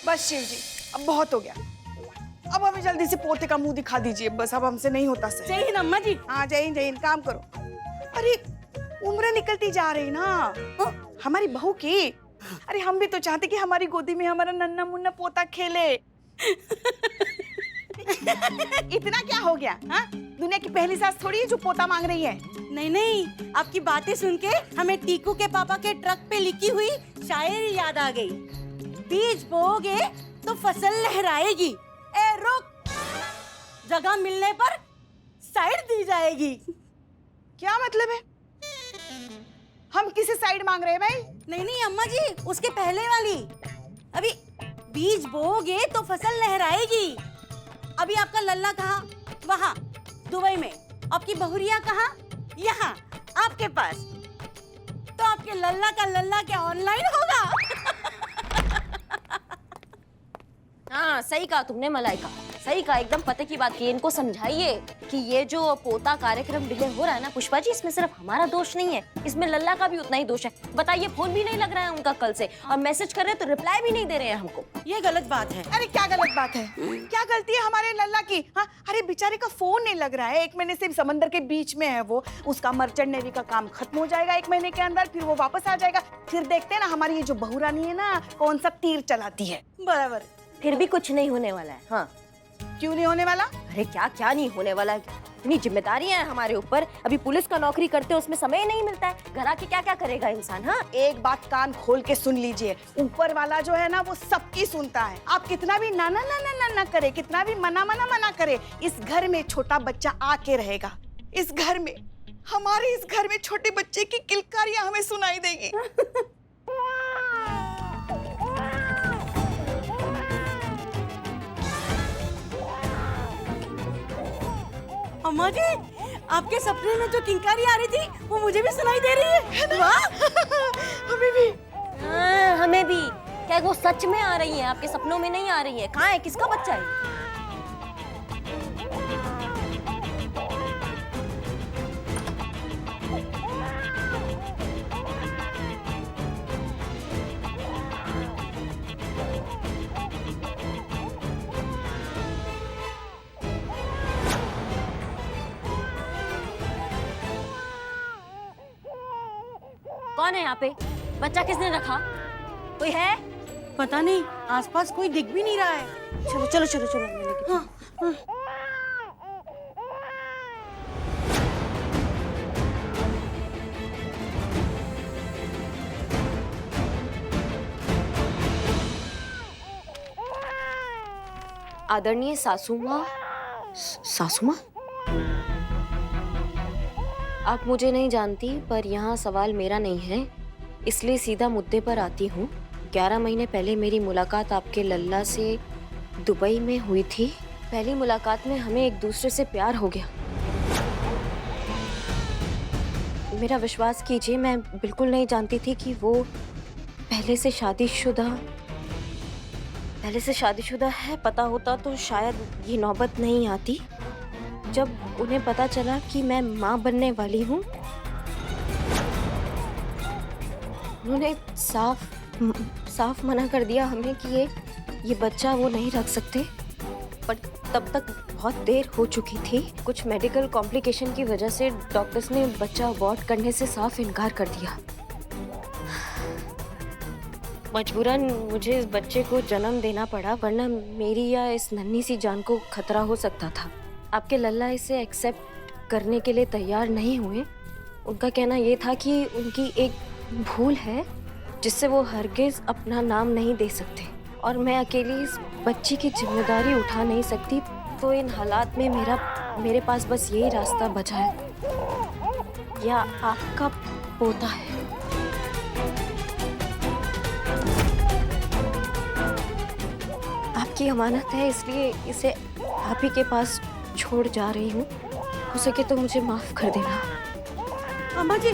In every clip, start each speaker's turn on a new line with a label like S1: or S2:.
S1: बस शिव जी, अब बहुत हो गया। अब हमें जल्दी से पोते का मुंह दिखा दीजिए, बस अब हमसे नहीं होता सही।
S2: जय हिंद अम्मा जी।
S1: हाँ जय हिंद, काम करो। अरे उम्र निकलती जा रही ना हमारी बहू की। अरे हम भी तो चाहते कि हमारी गोदी में हमारा नन्ना मुन्ना पोता खेले। इतना क्या हो गया? हाँ, दुनिया की पहली सास थोड़ी है जो पोता मांग रही है।
S2: नहीं नहीं, आपकी बातें सुन के हमें टीकू के पापा के ट्रक पे लिखी हुई शायरी याद आ गई। बीज बोओगे तो फसल लहराएगी, ए रुक, जगह मिलने पर साइड दी जाएगी।
S1: क्या मतलब है? हम किसे साइड मांग रहे हैं भाई?
S2: नहीं नहीं अम्मा जी, उसके पहले वाली। अभी बीज बोओगे तो फसल लहराएगी। अभी आपका लल्ला कहाँ? वहाँ दुबई में। आपकी बहुरिया कहाँ? यहाँ आपके पास। तो आपके लल्ला का लल्ला क्या ऑनलाइन होगा?
S3: हाँ सही कहा तुमने मलाइका, सही कहा, एकदम पते की बात की। इनको समझाइए कि ये जो पोता कार्यक्रम डिले हो रहा है ना पुष्पा जी, इसमें सिर्फ हमारा दोष नहीं है, इसमें लल्ला का भी उतना ही दोष है। बताइए, फोन भी नहीं लग रहा है उनका कल से, और मैसेज कर रहे हैं तो रिप्लाई भी नहीं दे रहे हैं हमको।
S2: ये गलत बात है।
S1: अरे क्या गलत बात है? क्या गलती है हमारे लल्ला की? हाँ, अरे बेचारे का फोन नहीं लग रहा है, 1 महीने से समंदर के बीच में है वो। उसका मर्चेंट नेवी का काम खत्म हो जाएगा 1 महीने के अंदर, फिर वो वापस आ जाएगा। फिर देखते हैं ना हमारी ये जो बहू रानी है ना, कौन सा तीर चलाती है।
S2: बराबर।
S3: फिर भी कुछ नहीं होने वाला है। हाँ,
S1: क्यों नहीं होने वाला?
S3: अरे क्या क्या नहीं होने वाला है, इतनी जिम्मेदारियां हैं हमारे ऊपर। अभी पुलिस का नौकरी करते हैं, उसमें समय ही नहीं मिलता है। घर आके क्या क्या करेगा इंसान। हाँ,
S1: एक बात कान खोल के सुन लीजिए, ऊपर वाला जो है ना वो सबकी सुनता है। आप कितना भी ना ना ना ना ना ना करे, कितना भी मना मना मना करे, इस घर में छोटा बच्चा आके रहेगा। इस घर में, हमारे इस घर में छोटे बच्चे की किलकारियां हमें सुनाई देगी।
S2: अम्मा जी, आपके सपने में जो किंकारी आ रही थी वो मुझे भी सुनाई दे रही है। वाह!
S1: हमें भी।
S3: हाँ, हमें भी। क्या वो सच में आ रही है? आपके सपनों में नहीं आ रही है? कहाँ है? किसका बच्चा है? कौन है यहाँ पे? बच्चा किसने रखा? कोई है?
S2: पता नहीं, आसपास कोई दिख भी नहीं रहा है।
S3: चलो चलो चलो चलो, मैं लेके
S2: हाँ, हाँ।
S3: आदरणीय सासू माँ। सासू माँ, आप मुझे नहीं जानती, पर यहाँ सवाल मेरा नहीं है, इसलिए सीधा मुद्दे पर आती हूँ। 11 महीने पहले मेरी मुलाकात आपके लल्ला से दुबई में हुई थी। पहली मुलाकात में हमें एक दूसरे से प्यार हो गया। मेरा विश्वास कीजिए, मैं बिल्कुल नहीं जानती थी कि वो पहले से शादीशुदा है। पता होता तो शायद ये नौबत नहीं आती। जब उन्हें पता चला कि मैं माँ बनने वाली हूँ, उन्होंने साफ मना कर दिया हमें कि ये बच्चा वो नहीं रख सकते। पर तब तक बहुत देर हो चुकी थी। कुछ मेडिकल कॉम्प्लिकेशन की वजह से डॉक्टर्स ने बच्चा अबॉर्ट करने से साफ इनकार कर दिया। मजबूरन मुझे इस बच्चे को जन्म देना पड़ा, वरना मेरी या इस नन्ही सी जान को खतरा हो सकता था। आपके लल्ला इसे एक्सेप्ट करने के लिए तैयार नहीं हुए। उनका कहना ये था कि उनकी एक भूल है जिससे वो हरगिज अपना नाम नहीं दे सकते, और मैं अकेली इस बच्ची की जिम्मेदारी उठा नहीं सकती। तो इन हालात में मेरे पास बस यही रास्ता बचा है, या आपका पोता है। आपकी अमानत है, इसलिए इसे आप ही के पास छोड़ जा रही हूँ। हो सके तो मुझे माफ कर देना।
S2: अम्मा जी,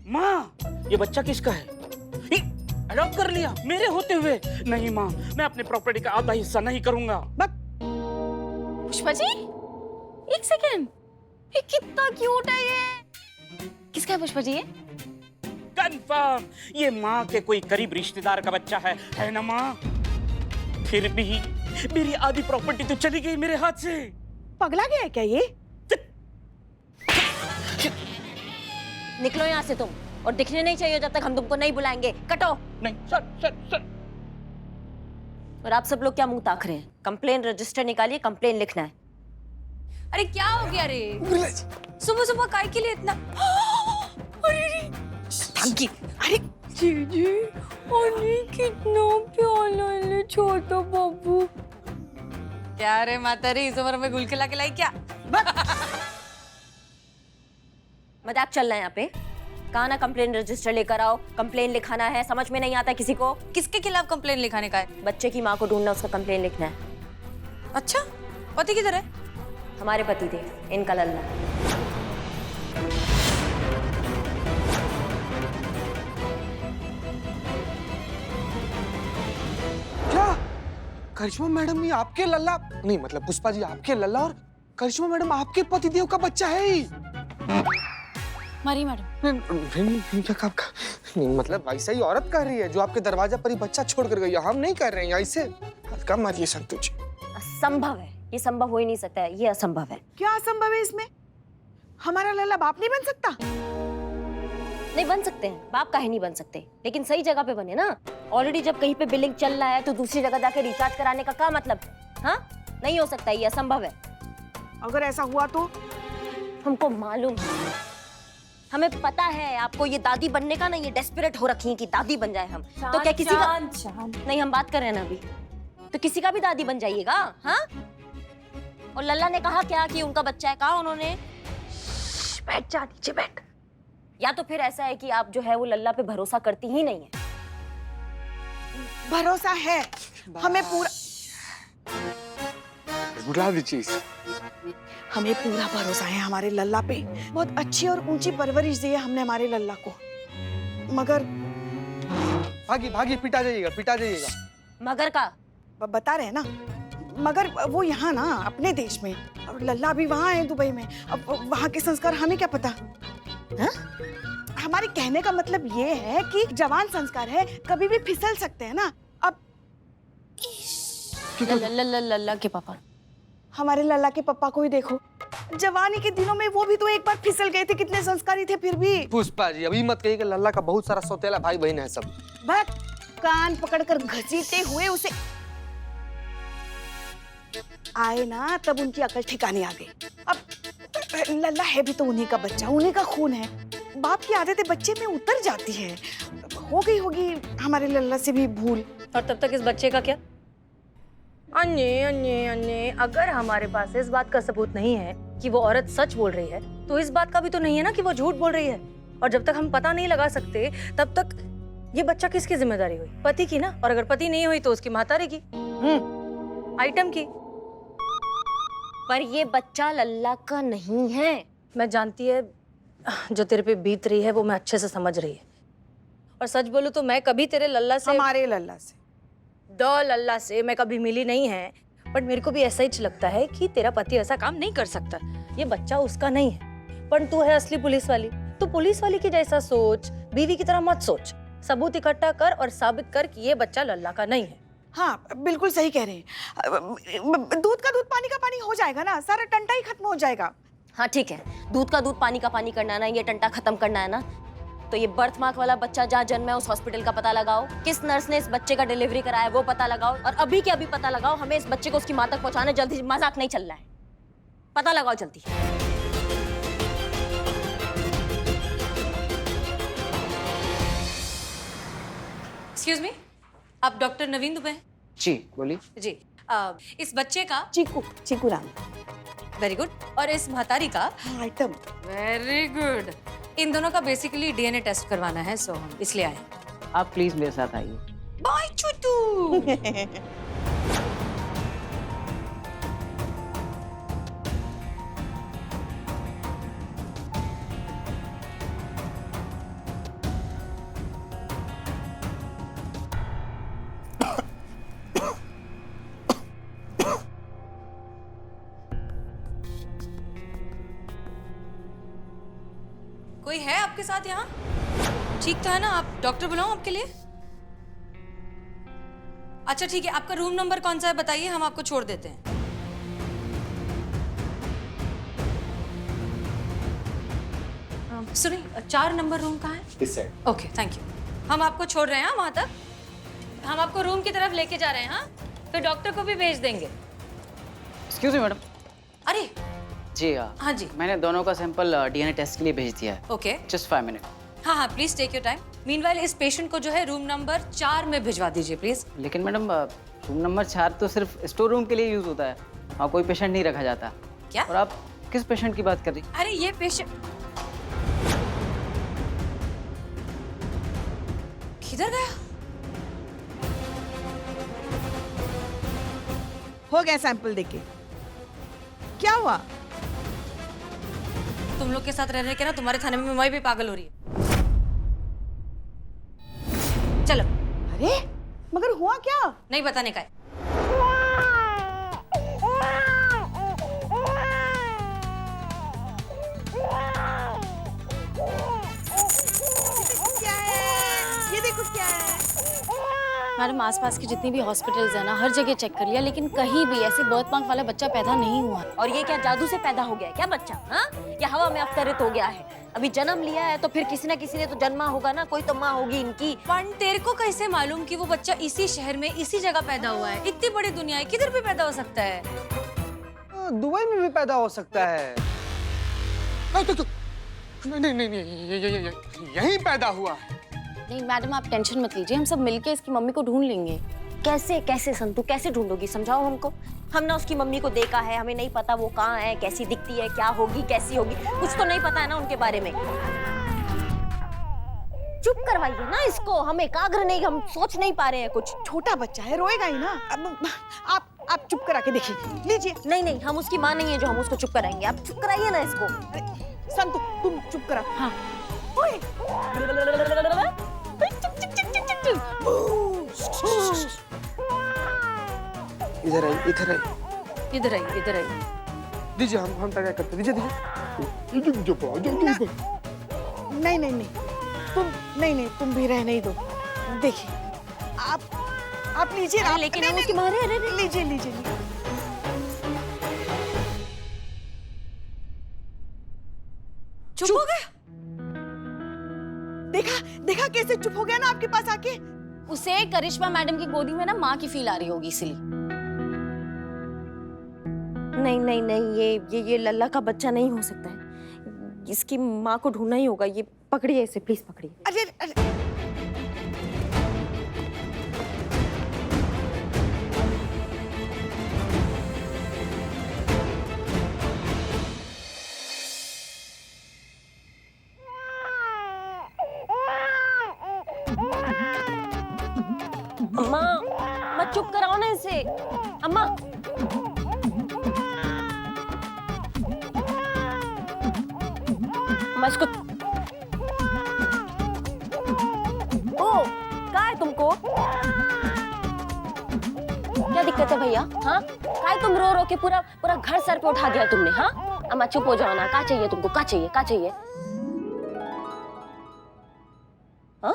S4: माँ, ये बच्चा किसका है? अडॉप्ट कर लिया मेरे होते हुए? नहीं माँ, मैं अपने प्रॉपर्टी का आधा हिस्सा नहीं करूंगा।
S3: पुष्पा जी, एक सेकेंड, ये कितना क्यूट है ये। किसका है पुष्पा जी ये?
S4: कंफर्म ये माँ के कोई करीब रिश्तेदार का बच्चा है ना माँ? फिर भी मेरी आधी प्रॉपर्टी तो चली गई मेरे हाथ से।
S1: पगला गया है क्या ये?
S3: निकलो यहाँ से तुम, और दिखने नहीं चाहिए जब तक हम तुमको नहीं बुलाएंगे। कटो।
S4: नहीं सर सर सर।
S3: और आप सब लोग क्या मुंह ताक रहे हैं? कंप्लेन रजिस्टर निकालिए, कंप्लेन लिखना है।
S2: अरे क्या हो गया रे? सुबह सुबह काय के लिए इतना? अरे
S1: थंकी, अरे
S2: जीजी, अरे कितना प्यारा है छोटा बाबू। क्या रे माता रे, इस उम्र में गुल खिला खिलाई क्या?
S3: मजाक चल रहा है यहाँ पे? कहा ना कंप्लेन रजिस्टर लेकर आओ, कंप्लेन लिखाना है। समझ में नहीं आता किसी को?
S2: किसके खिलाफ कंप्लेन लिखाने का है?
S3: बच्चे की माँ को ढूंढना, उसका कंप्लेन लिखना है।
S2: अच्छा, पति किधर है?
S3: हमारे पति थे, इनका लल्ला।
S5: क्या करिश्मा मैडम ये आपके लल्ला नहीं, मतलब पुष्पा जी आपके लल्ला और करिश्मा मैडम आपके पतिदेव का बच्चा है ही?
S2: मारी मैडम।
S5: नहीं, क्या नहीं, मतलब ऐसा ही औरत कर रही है जो आपके दरवाजा पर ही बच्चा छोड़ कर गई है। हम नहीं कर रहे हैं ऐसे। हल्का मारिए संतोष।
S3: असंभव है, ये संभव हो ही नहीं सकता है, ये असंभव है।
S1: क्या असंभव है इसमें? हमारा लल्ला बाप नहीं बन सकता?
S3: नहीं बन सकते हैं, बाप काहे नहीं बन सकते, लेकिन सही जगह पे बने ना। ऑलरेडी जब कहीं पे बिलिंग चल रहा है तो दूसरी जगह जाके रिचार्ज कराने का क्या मतलब? हाँ, नहीं हो सकता, ये असंभव है।
S1: अगर ऐसा हुआ तो?
S3: हमको मालूम है, हमें पता है आपको ये दादी बनने का ना, ये डेस्परेट हो रखी है कि दादी बन जाए हम। तो क्या किसी का नहीं, हम बात कर रहे हैं ना अभी, तो किसी का भी दादी बन जाइएगा। हाँ, और लल्ला ने कहा क्या कि उनका बच्चा है? कहा उन्होंने? बैठ जा, नीचे बैठ। या तो फिर ऐसा है कि आप जो है वो लल्ला पे भरोसा करती ही नहीं है।
S1: भरोसा है हमें पूरा,
S5: बुला दीजिए इसे।
S1: हमें पूरा भरोसा है हमारे लल्ला पे। बहुत अच्छी और ऊंची परवरिश दी है हमने हमारे लल्ला को। मगर
S5: भागी भागी, पिटा जाइएगा, पिटा जाइएगा।
S3: मगर का
S1: बता रहे हैं ना, मगर वो यहाँ ना अपने देश में, और लल्ला भी वहाँ है दुबई में। अब वहाँ के संस्कार हमें क्या पता? हाँ? हमारे कहने का मतलब ये है कि जवान संस्कार है, कभी भी फिसल सकते हैं ना। अब
S2: लल्ला के पापा,
S1: हमारे लल्ला के पापा को ही देखो, जवानी के दिनों में वो भी तो एक बार फिसल गए थे, कितने संस्कारी थे फिर भी।
S5: पुष्पा जी अभी मत कहिए कि लल्ला का बहुत सारा सौतेला भाई बहन है सब।
S1: बस कान पकड़कर घसीटते हुए उसे आए ना, तब उनकी अकल ठिकाने आ गई। अब लल्ला है भी तो उन्हीं का बच्चा, उन्हीं का खून है। बाप की आदतें बच्चे में उतर जाती है। हो गई होगी हमारे लल्ला से भी भूल।
S2: और तब तक इस बच्चे का क्या? अन्य अन्य अन्य, अगर हमारे पास इस बात का सबूत नहीं है कि वो औरत सच बोल रही है, तो इस बात का भी तो नहीं है ना कि वो झूठ बोल रही है। और जब तक हम पता नहीं लगा सकते, तब तक ये बच्चा किसकी जिम्मेदारी हुई? पति की ना। और अगर पति नहीं हुई तो उसकी महतारी की, आइटम की।
S3: पर ये बच्चा लल्ला का नहीं है।
S2: मैं जानती है, जो तेरे पे बीत रही है वो मैं अच्छे से समझ रही है। और सच बोलूं तो मैं कभी तेरे लल्ला से,
S1: हमारे लल्ला से,
S2: लल्ला से मैं कभी मिली नहीं है। पर मेरे को भी ऐसा ही लगता है कि तेरा पति ऐसा काम नहीं कर सकता। ये बच्चा उसका नहीं है। पर तू है असली पुलिस वाली, तो पुलिस वाली की जैसा सोच, बीवी की तरह मत सोच। सबूत इकट्ठा कर और साबित कर कि ये बच्चा लल्ला का नहीं है।
S1: हाँ बिल्कुल सही कह रहे हैं। दूध का दूध पानी का पानी हो जाएगा ना, सारा टंटा ही खत्म हो जाएगा।
S3: हाँ ठीक है, दूध का दूध पानी का पानी करना है ना, ये टंटा खत्म करना है ना, तो ये बर्थ मार्क वाला बच्चा जहाँ जन्मा है उस हॉस्पिटल का पता लगाओ, किस नर्स ने इस बच्चे का डिलीवरी कराया वो पता लगाओ, और अभी के अभी पता लगाओ। हमें इस बच्चे को उसकी माँ तक पहुँचाना जल्दी, मजाक नहीं चल रहा है। पता लगाओ जल्दी।
S2: एक्सक्यूज मी, आप डॉक्टर नवीन दुबे हैं?
S5: जी बोलिए।
S2: जी, इस बच्चे का
S1: चीकू, चीकू नाम।
S2: Very good. और इस महतारी का
S1: हाँ, आइटम।
S2: Very good. इन दोनों का बेसिकली डीएनए टेस्ट करवाना है, सो हम इसलिए आए।
S4: आप प्लीज मेरे साथ आइए।
S2: बाय चुटू।
S6: कोई है आपके साथ यहाँ? ठीक तो है ना? आप डॉक्टर बुलाऊं आपके लिए? अच्छा ठीक है, आपका रूम नंबर कौन सा है बताइए, हम आपको छोड़ देते हैं। सुनिए, 4 नंबर रूम कहाँ है?
S5: इस साइड।
S6: Okay thank you. हम आपको छोड़ रहे हैं वहाँ तक। हम आपको रूम की तरफ लेके जा रहे हैं। हाँ, फिर डॉक्टर को भी भेज देंगे।
S7: Excuse me madam.
S6: अरे
S7: जी
S6: हाँ जी।
S7: मैंने दोनों का सैंपल डीएनए टेस्ट के लिए भेज दिया है।
S6: Okay
S7: just 5 minute.
S6: हाँ हाँ, please take your time. Meanwhile इस पेशेंट को जो है रूम नंबर 4 में भिजवा दीजिए प्लीज।
S7: लेकिन मैडम रूम नंबर 4 तो सिर्फ स्टोर रूम के लिए यूज होता है, वहाँ कोई पेशेंट नहीं रखा जाता।
S6: क्या?
S7: और आप किस पेशेंट की बात कर रही?
S6: अरे ये पेशेंट किधर गया?
S1: हो गया सैंपल देके? क्या हुआ?
S6: तुम लोग के साथ रह रहे के ना तुम्हारे थाने में मैं भी पागल हो रही है। चलो।
S1: अरे मगर हुआ क्या?
S6: नहीं बताने का है।
S1: क्या है? ये देखो क्या है?
S2: मैडम आसपास की जितनी भी हॉस्पिटल्स है ना, हर जगह चेक कर लिया, लेकिन कहीं भी ऐसे बर्थ मार्क वाला बच्चा पैदा नहीं हुआ।
S3: और ये क्या जादू से पैदा हो गया है क्या बच्चा? हाँ, या हवा में अवतरित हो गया है? अभी जन्म लिया है तो फिर किसी ना किसी ने तो जन्मा होगा ना, कोई तो माँ होगी इनकी।
S6: पण तेरे को कैसे मालूम कि वो बच्चा इसी शहर में इसी जगह पैदा हुआ है? इतनी बड़ी दुनिया है, किधर भी पैदा हो सकता है।
S5: दुबई में भी पैदा हो सकता है। नहीं नहीं नहीं, यहीं पैदा हुआ।
S2: नहीं मैडम आप टेंशन मत लीजिए, हम सब मिलके इसकी मम्मी को ढूंढ लेंगे।
S3: कैसे कैसे संतु, कैसे ढूंढोगी? समझाओ हमको। हम ना उसकी मम्मी को देखा है, हमें नहीं पता वो कहाँ है, कैसी दिखती है, क्या होगी, कैसी होगी, कुछ तो नहीं पता है ना उनके बारे में। चुप करवाइए ना इसको, हम एकाग्र नहीं, हम सोच नहीं पा रहे हैं कुछ।
S1: छोटा बच्चा है, रोएगा ही ना। अब आप चुप करा के देखिए, लीजिए।
S3: नहीं नहीं, हम उसकी माँ नहीं है जो हम उसको चुप कराएंगे। आप चुप कराइए ना इसको।
S1: संतु तुम चुप करा।
S2: हाँ।
S1: ओए।
S5: इधर आई, इधर आई।
S6: इधर आई, इधर आई।
S5: दीजिए, हम क्या करते, दीजिए
S1: नहीं नहीं नहीं, तुम भी रहने ही दो। देखिए आप लीजिए।
S3: अरे लेकिन हम उसकी माँ रहे।
S1: लीजिए लीजिए।
S6: चुप हो गया?
S1: देखा कैसे चुप हो गया ना आपके पास आके।
S2: उसे करिश्मा मैडम की गोदी में ना माँ की फील आ रही होगी इसलिए।
S3: नहीं नहीं नहीं, ये लल्ला का बच्चा नहीं हो सकता है। इसकी माँ को ढूंढना ही होगा। ये पकड़िए इसे, प्लीज पकड़िए।
S1: अरे
S3: अम्मा, मत चुप कराओ ना इसे। अम्मा, अम्मा इसको। ओ, क्या है तुमको? क्या दिक्कत है भैया? हाँ, काय तुम रो रो के पूरा घर सर पे उठा दिया तुमने? हाँ, अम्मा चुप हो जाओ ना। क्या चाहिए तुमको? क्या चाहिए? हाँ,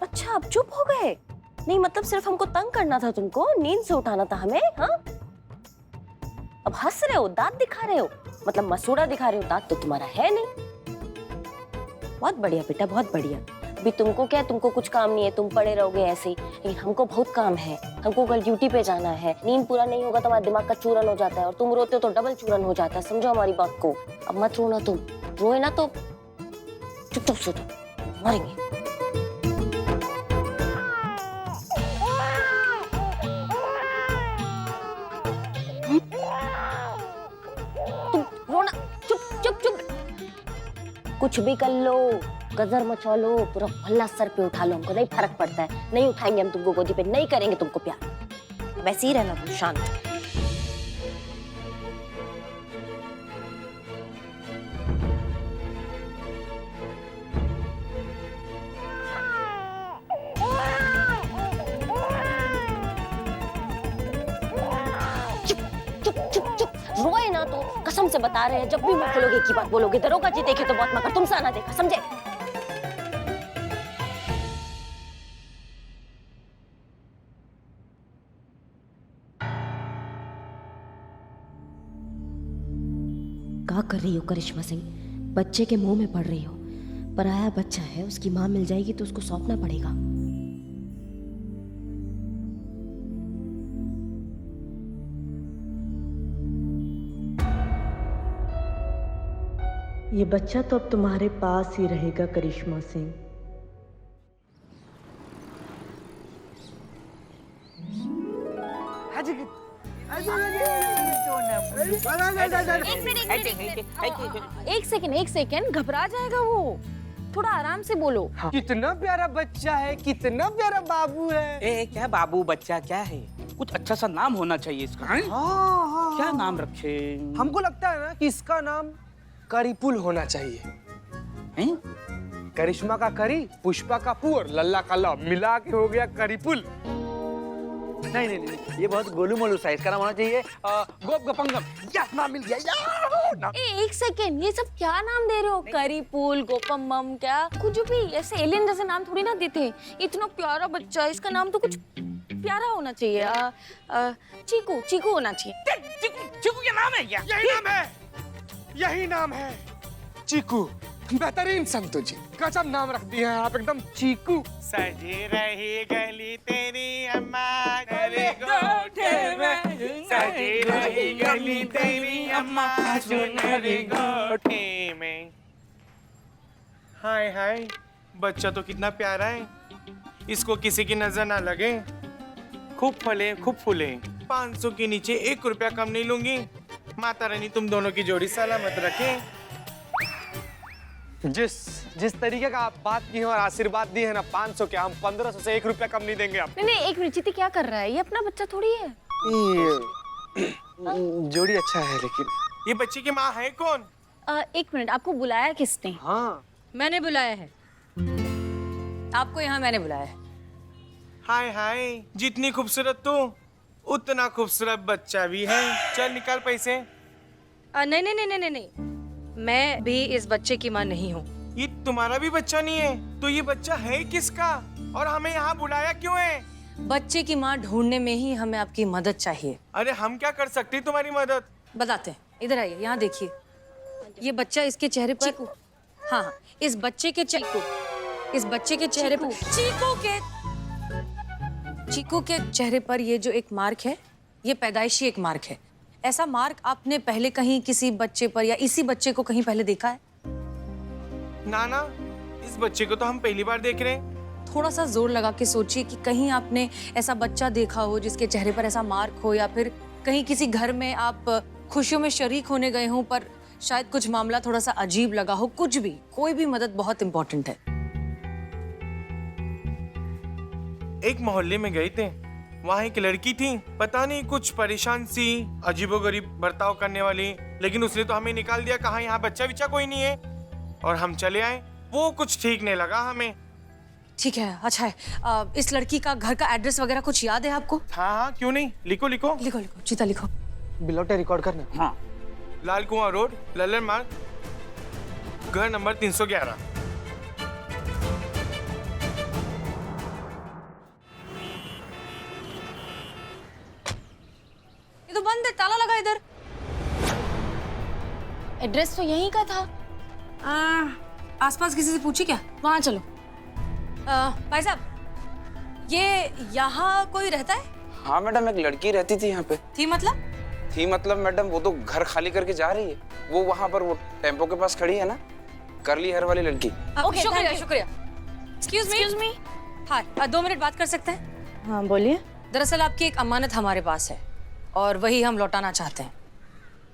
S3: अच्छा अब चुप हो गए? नहीं मतलब सिर्फ हमको तंग करना था तुमको, नींद से उठाना था हमें। हाँ, अब हंस रहे हो, दांत दिखा रहे हो, मतलब मसूड़ा दिखा रहे हो, दांत तो तुम्हारा है नहीं। बहुत बढ़िया बेटा, बहुत बढ़िया। अभी तुमको क्या, तुमको कुछ काम नहीं है, तुम पड़े रहोगे ऐसे ही। लेकिन हमको बहुत काम है, हमको कल ड्यूटी पे जाना है। नींद पूरा नहीं होगा तो हमारा दिमाग का चूरन हो जाता है, और तुम रोते हो तो डबल चूरन हो जाता है। समझो हमारी बात को। अब मत रोना तुम, रोए ना तो चुपचाप सो जाओ, मरेंगे। कुछ भी कर लो, गजर मचा लो, पूरा मोहल्ला सर पे उठा लो, हमको नहीं फर्क पड़ता है। नहीं उठाएंगे हम तुमको गोदी पे, नहीं करेंगे तुमको प्यार। वैसे ही रहना तुम, शांत। चुप चुप चुप चुप, रोए ना तो कसम से बता रहे हैं, जब भी मुंह खोलोगे एक ही बात बोलोगे, दरोगा जी देखे तो बहुत मगर तुमसे आना देखा, समझे? क्या कर रही हो करिश्मा सिंह? बच्चे के मुंह में पड़ रही हो। पराया बच्चा है, उसकी माँ मिल जाएगी तो उसको सौंपना पड़ेगा।
S8: ये बच्चा तो अब तुम्हारे पास ही रहेगा करिश्मा सिंह।
S3: एक सेकेंड, घबरा जाएगा वो। थोड़ा आराम से बोलो।
S5: कितना प्यारा बच्चा है, कितना प्यारा बाबू है।
S4: ए क्या बाबू बच्चा क्या है? कुछ अच्छा सा नाम होना चाहिए इसका। हैं?
S5: हाँ,
S4: क्या नाम रखे?
S5: हमको लगता है ना कि इसका नाम करीपुल होना चाहिए।
S4: हैं?
S5: करिश्मा का करी, पुष्पा का पू और लल्ला का ला मिला के हो गया करीपुल।
S9: नहीं नहीं नहीं, ये बहुत गोलू मोलू सा, इसका नाम होना चाहिए गोप गपंगम। यस, नाम मिल गया। नाम।
S3: एक सेकेंड, ये सब क्या नाम दे रहे हो? करीपुल, गोपम्मम, क्या कुछ भी ऐसे एलियन जैसे नाम थोड़ी ना देते। इतना प्यारा बच्चा, इसका नाम तो कुछ प्यारा होना चाहिए। चीकू, चीकू होना चाहिए।
S4: चीकू क्या नाम है?
S5: यही नाम है चीकू। बेहतरीन संतु जी, गजब नाम रख दिया है आप, एकदम चीकू।
S10: सजी रही गली तेरी अम्मा तेरे गोठे में, सजी रही गली तेरी अम्मा सुनहरे गोठे में। हाय हाय, बच्चा तो कितना प्यारा है, इसको किसी की नजर ना लगे। खूब फले खूब फूले, 500 के नीचे 1 रुपया कम नहीं लूंगी। माता रानी तुम दोनों की जोड़ी सलामत रखे।
S5: जिस तरीके का आप बात की है और आशीर्वाद दिए है ना, 500 क्या, हम 1500 से 1 रुपया कम नहीं देंगे आप।
S3: नहीं, एक मिनट, चिति क्या कर रहा है? ये अपना बच्चा थोड़ी है।
S5: जोड़ी अच्छा है, लेकिन
S10: ये बच्चे की माँ है कौन?
S3: एक मिनट, आपको बुलाया किसने?
S5: हाँ,
S6: मैंने बुलाया है आपको, यहाँ मैंने बुलाया है।
S10: हाय हाय, जितनी खूबसूरत तू उतना खूबसूरत बच्चा भी है। चल निकाल पैसे।
S6: नहीं नहीं नहीं नहीं नहीं, मैं भी इस बच्चे की माँ नहीं हूँ।
S10: ये तुम्हारा भी बच्चा नहीं है तो ये बच्चा है किसका और हमें यहाँ बुलाया क्यों है?
S6: बच्चे की माँ ढूंढने में ही हमें आपकी मदद चाहिए।
S10: अरे हम क्या कर सकते हैं तुम्हारी मदद?
S6: बताते हैं, इधर आइए, यहाँ देखिए। ये बच्चा, इसके चेहरे पर हाँ, इस बच्चे के इस बच्चे के चेहरे पर चीकू के चेहरे पर ये जो एक मार्क है, ये पैदाइशी एक मार्क है। ऐसा मार्क आपने पहले कहीं किसी बच्चे पर या इसी बच्चे को कहीं पहले देखा है?
S10: ना ना, इस बच्चे को तो हम पहली बार देख रहे हैं।
S6: थोड़ा सा जोर लगा के सोचिए कि कहीं आपने ऐसा बच्चा देखा हो जिसके चेहरे पर ऐसा मार्क हो, या फिर कहीं किसी घर में आप खुशियों में शरीक होने गए हों पर शायद कुछ मामला थोड़ा सा अजीब लगा हो। कुछ भी, कोई भी मदद बहुत इंपॉर्टेंट है।
S10: एक मोहल्ले में गए थे, वहाँ एक लड़की थी, पता नहीं कुछ परेशान सी, अजीबोगरीब बर्ताव करने वाली, लेकिन उसने तो हमें निकाल दिया, कहा यहाँ बच्चा बिच्चा कोई नहीं है, और हम चले आए। वो कुछ ठीक नहीं लगा हमें।
S6: ठीक है, अच्छा है। इस लड़की का घर का एड्रेस वगैरह कुछ याद है आपको?
S10: हाँ हाँ, क्यों नहीं, लिखो लिखो
S6: लिखो लिखो, चीता लिखो।
S5: बिलौटे रिकॉर्ड करना।
S4: हाँ,
S10: लाल कुआं रोड, लल्लन मार्ग, घर नंबर 311।
S6: ये तो बंद है, ताला लगा इधर।
S3: एड्रेस तो यहीं का था।
S6: आसपास किसी से पूछी क्या? वहाँ चलो। भाई साहब, ये यहाँ कोई रहता है?
S11: हाँ मैडम, एक लड़की रहती थी यहाँ पे।
S6: थी मतलब?
S11: थी मतलब मैडम, वो तो घर खाली करके जा रही है। वो वहाँ पर वो टेम्पो के पास खड़ी है ना, करली हेयर वाली लड़की।
S6: ओके, शुक्रिया शुक्रिया। Excuse me. हाँ, 2 मिनट बात कर सकते हैं?
S8: हाँ बोलिए।
S6: दरअसल आपकी एक अमानत हमारे पास है और वही हम लौटाना चाहते हैं।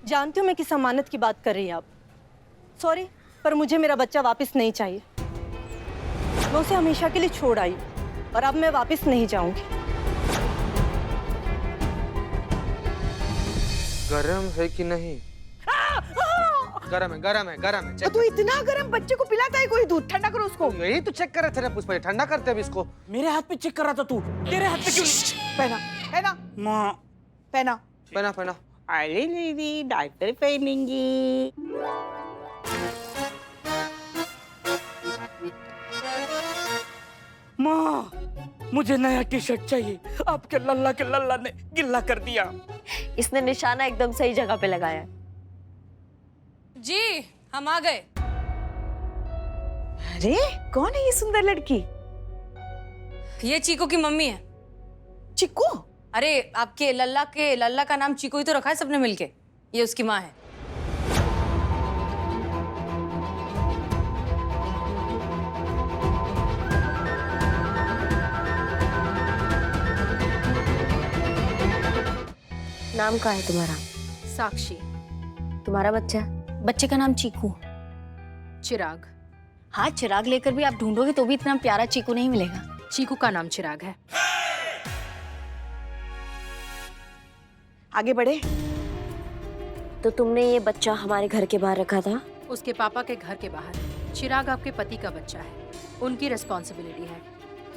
S8: जानती हूँ मैं किस अमानत की बात कर रही हैं आप। सॉरी, पर मुझे मेरा बच्चा वापस नहीं चाहिए। मैं उसे हमेशा के लिए छोड़ आई और अब मैं वापस नहीं जाऊंगी।
S5: गरम है कि नहीं? गरम है, गरम है, गरम है।
S1: तो तू इतना गरम बच्चे को पिलाता है? कोई दूध ठंडा करो उसको।
S5: यही तो चेक कर रहे थे ना पुष्पा जी, ठंडा करते अभी इसको।
S4: मेरे हाथ पे चेक कर रहा था तू, तेरे हाथ पे क्यों नहीं?
S1: पहना, पहना,
S4: माँ,
S1: पहना।
S5: पहना पहना।
S1: अरे दीदी डायपर पहनेंगी।
S4: माँ, मुझे नया टी शर्ट चाहिए। आपके लल्ला के लल्ला ने गिल्ला कर दिया।
S3: इसने निशाना एकदम सही जगह पे लगाया है।
S6: जी हम आ गए।
S1: अरे कौन है ये सुंदर लड़की?
S6: ये चीकू की मम्मी है।
S1: चिक्कू?
S6: अरे आपके लल्ला का नाम चीकू ही तो रखा है सबने मिलके। ये उसकी माँ है।
S3: नाम क्या है तुम्हारा?
S6: साक्षी।
S3: तुम्हारा बच्चा?
S6: बच्चे का नाम चीकू। चिराग।
S2: हाँ, चिराग लेकर भी आप ढूंढोगे तो भी इतना प्यारा चीकू नहीं मिलेगा।
S6: चीकू का नाम चिराग है।
S1: आगे बढ़े।
S3: तो तुमने ये बच्चा हमारे घर के बाहर रखा था?
S6: उसके पापा के घर के बाहर। चिराग आपके पति का बच्चा है, उनकी रिस्पॉन्सिबिलिटी है।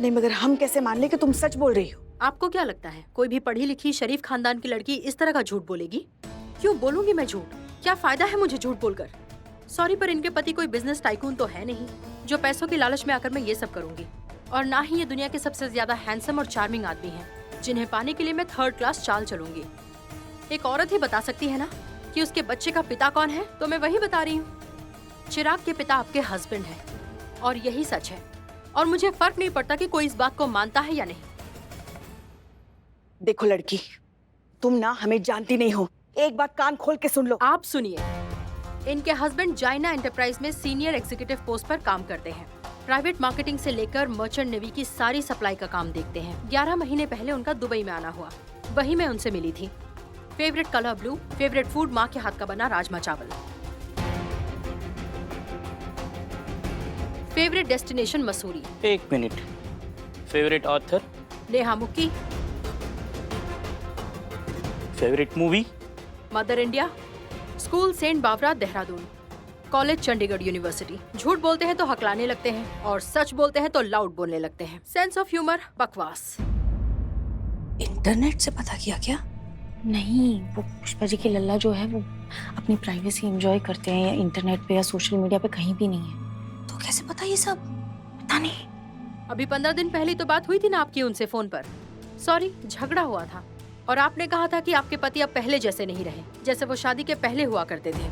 S1: नहीं मगर हम कैसे मान ले कि तुम सच बोल रही हो?
S6: आपको क्या लगता है कोई भी पढ़ी लिखी शरीफ खानदान की लड़की इस तरह का झूठ बोलेगी? क्यों बोलूंगी मैं झूठ? क्या फायदा है मुझे झूठ बोलकर? सॉरी पर इनके पति कोई बिजनेस टाइकून तो है नहीं जो पैसों की लालच में आकर मैं ये सब करूंगी। और ना ही ये दुनिया के सबसे ज्यादा हैंडसम और चार्मिंग आदमी हैं जिन्हें पाने के लिए मैं 3rd क्लास चाल चलूंगी। एक औरत ही बता सकती है ना कि उसके बच्चे का पिता कौन है, तो मैं वही बता रही हूँ। चिराग के पिता आपके हस्बैंड हैं और यही सच है। और मुझे फर्क नहीं पड़ता कि कोई इस बात को मानता है या नहीं।
S1: देखो लड़की, तुम ना हमें जानती नहीं हो। एक बात कान खोल के सुन लो।
S6: आप सुनिए, इनके हस्बैंड जाइना एंटरप्राइज में सीनियर एग्जीक्यूटिव पोस्ट पर काम करते हैं। प्राइवेट मार्केटिंग से लेकर मर्चेंट नेवी की सारी सप्लाई का काम देखते हैं। 11 महीने पहले उनका दुबई में आना हुआ, वही मैं उनसे मिली थी। Favourite colour blue, favourite food माँ के हाथ का बना राजमा चावल। Favourite destination Mussoorie.
S4: 1 minute. Favourite author?
S6: Neha Mukki.
S4: Favourite movie?
S6: Mother India. School Saint Bawra Dehradun. College Chandigarh university. झूठ बोलते हैं तो हकलाने लगते हैं और सच बोलते हैं तो लाउड बोलने लगते हैं। सेंस ऑफ ह्यूमर बकवास।
S2: इंटरनेट से पता किया क्या?
S3: नहीं, वो पुष्पा जी की लल्ला जो है वो अपनी प्राइवेसी एंजॉय करते हैं या इंटरनेट पे या सोशल मीडिया पे कहीं भी नहीं है।
S2: तो कैसे पता ये सब? पता नहीं।
S6: अभी 15 दिन पहले तो बात हुई थी ना आपकी उनसे फोन पर। सॉरी, झगड़ा हुआ था और आपने कहा था कि आपके पति अब पहले जैसे नहीं रहे, जैसे वो शादी के पहले हुआ करते थे।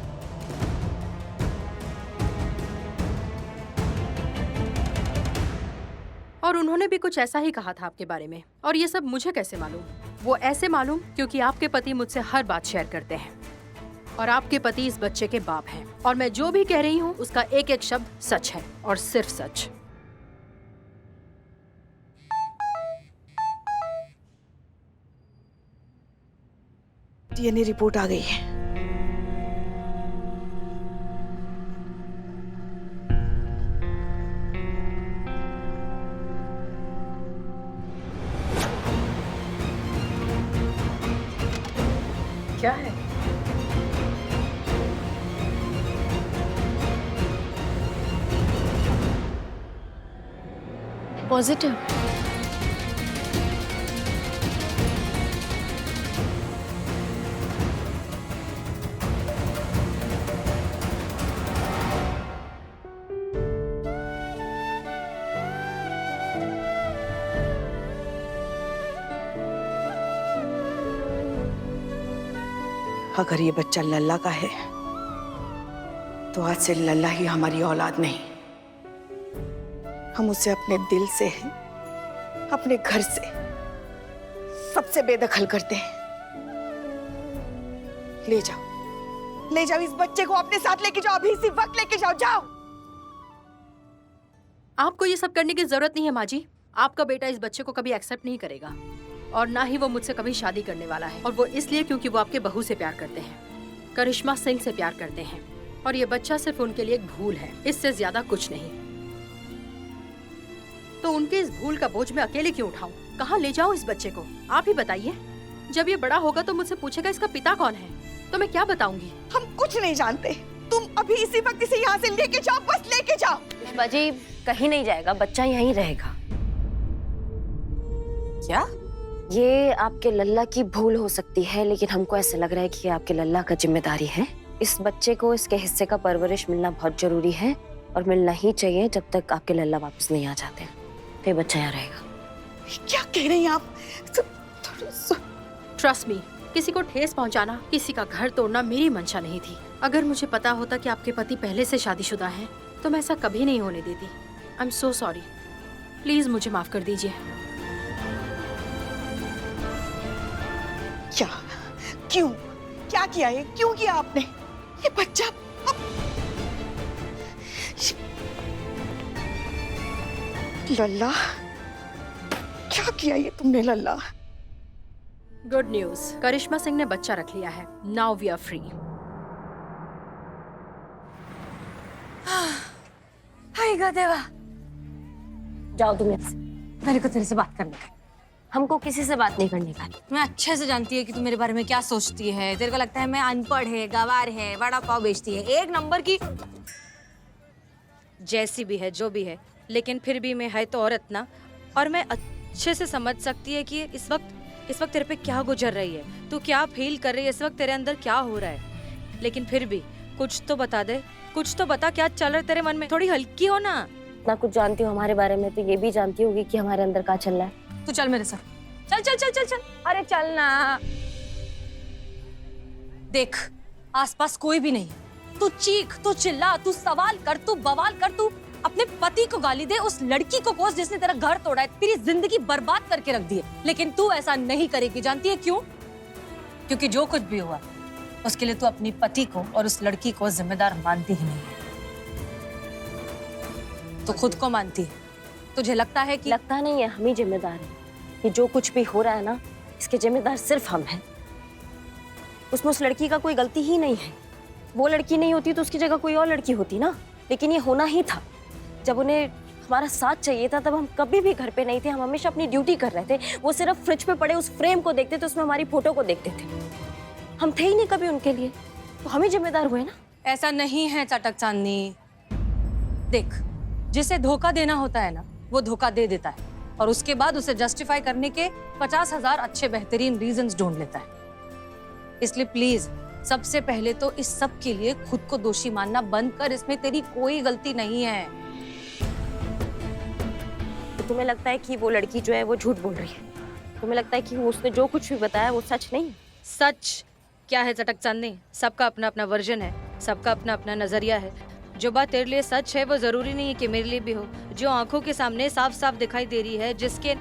S6: और उन्होंने भी कुछ ऐसा ही कहा था आपके बारे में। और ये सब मुझे कैसे मालूम? वो ऐसे मालूम क्योंकि आपके पति मुझसे हर बात शेयर करते हैं और आपके पति इस बच्चे के बाप हैं। और मैं जो भी कह रही हूँ उसका एक एक शब्द सच है और सिर्फ सच।
S1: डीएनए रिपोर्ट आ गई है।
S6: क्या है?
S3: पॉजिटिव।
S1: अगर ये बच्चा लल्ला का है तो आज से लल्ला ही हमारी औलाद नहीं। हम उसे अपने दिल से, अपने घर से, सबसे बेदखल करते हैं। ले जाओ इस बच्चे को अपने साथ लेके जाओ। अभी इसी वक्त लेके जाओ।
S6: आपको ये सब करने की जरूरत नहीं है माँ जी। आपका बेटा इस बच्चे को कभी एक्सेप्ट नहीं करेगा और ना ही वो मुझसे कभी शादी करने वाला है। और वो इसलिए क्योंकि वो आपके बहू से प्यार करते हैं, करिश्मा सिंह से प्यार करते हैं। और ये बच्चा सिर्फ उनके लिए एक भूल है, इससे ज्यादा कुछ नहीं। तो उनके इस भूल का बोझ मैं अकेले क्यों उठाऊं? कहाँ ले जाऊं इस बच्चे को? आप ही बताइए। जब ये बड़ा होगा तो मुझसे पूछेगा इसका पिता कौन है, तो मैं क्या बताऊंगी?
S1: हम कुछ नहीं जानते। तुम अभी इसी वक्त इसे यहाँ से लेके जाओ, बस लेके जाओ।
S3: पुष्पा जी कहीं नहीं जाएगा, बच्चा यहीं रहेगा।
S2: क्या?
S3: ये आपके लल्ला की भूल हो सकती है, लेकिन हमको ऐसा लग रहा है कि ये आपके लल्ला का जिम्मेदारी है। इस बच्चे को इसके हिस्से का परवरिश मिलना बहुत जरूरी है और मिलना ही चाहिए जब तक आपके लल्ला वापस नहीं आ जाते। फिर बच्चा यहाँ रहेगा।
S1: क्या कह रही हैं आप?
S12: ट्रस्ट मी, किसी को ठेस पहुंचाना, किसी का घर तोड़ना मेरी मंशा नहीं थी। अगर मुझे पता होता कि आपके पति पहले से शादीशुदा हैं, तो मैं ऐसा कभी नहीं होने देती। I am so sorry, please मुझे माफ कर दीजिए।
S1: क्या? क्यों? क्या किया ये? क्यों किया आपने? ये बच्चा लल्ला, क्या किया ये तुमने लल्ला?
S12: गुड न्यूज, करिश्मा सिंह ने बच्चा रख लिया है। Now we are free.
S6: हाय देवा,
S3: जाओ तुम यहाँ से।
S6: मेरे को तेरे से बात करनी है।
S3: हमको किसी से बात नहीं करने का।
S6: मैं अच्छे से जानती है कि तू मेरे बारे में क्या सोचती है। तेरे को लगता है मैं अनपढ़ है, गवार है, वड़ा पाव बेचती है, एक नंबर की। जैसी भी है, जो भी है, लेकिन फिर भी मैं है तो औरत ना, और मैं अच्छे से समझ सकती है कि इस वक्त तेरे पे क्या गुजर रही है, तू क्या फील कर रही है, इस वक्त तेरे अंदर क्या हो रहा है। लेकिन फिर भी कुछ तो बता दे, कुछ तो बता, क्या चल रहा है तेरे मन में। थोड़ी हल्की हो ना।
S3: ना कुछ जानती हूँ हमारे बारे में, तो ये भी जानती होगी कि हमारे अंदर क्या चल रहा है।
S6: तू चल मेरे साथ, चल चल चल चल चल। अरे चल ना। देख, आसपास कोई भी नहीं। तू चीख, तू चिल्ला, तू सवाल कर, तू बवाल कर, तू अपने पति को गाली दे, उस लड़की को कोस जिसने तेरा घर तोड़ा है, तेरी जिंदगी बर्बाद करके रख दी है। लेकिन तू ऐसा नहीं करेगी। जानती है क्यों? क्योंकि जो कुछ भी हुआ उसके लिए तू अपनी पति को और उस लड़की को जिम्मेदार मानती ही नहीं है। तो खुद को मानती है। तुझे लगता है कि
S3: लगता नहीं है, हम ही जिम्मेदार हैं। ये जो कुछ भी हो रहा है ना, इसके जिम्मेदार सिर्फ हम हैं। उसमें उस लड़की का कोई गलती ही नहीं है। वो लड़की नहीं होती तो उसकी जगह कोई और लड़की होती ना। लेकिन ये होना ही था। जब उन्हें हमारा साथ चाहिए था तब हम कभी भी घर पे नहीं थे। हम हमेशा अपनी ड्यूटी कर रहे थे। वो सिर्फ फ्रिज पे पड़े उस फ्रेम को देखते थे, उसमें हमारी फोटो को देखते थे। हम थे ही नहीं कभी उनके लिए, तो हम ही जिम्मेदार हुए ना।
S6: ऐसा नहीं है चटक चांदनी। देख, जिसे धोखा देना होता है ना, वो धोखा दे देता है और उसके बाद उसे जस्टिफाई करने के 50,000 अच्छे बेहतरीन रीजंस ढूंढ लेता है। इसलिए प्लीज सबसे पहले तो इस सब के लिए खुद को दोषी मानना बंद कर। इसमें तेरी कोई गलती नहीं है।
S3: तो तुम्हें लगता है कि वो लड़की जो है वो झूठ बोल रही है? तुम्हें लगता है कि उसने जो कुछ भी बताया वो सच नहीं है?
S6: सच क्या है चटक चांदनी? सबका अपना अपना वर्जन है, सबका अपना अपना नजरिया है। जो बात तेरे लिए सच है वो जरूरी नहीं है कि मेरे लिए भी हो। जो आंखों के सामने साफ साफ दिखाई दे रही है, जिसके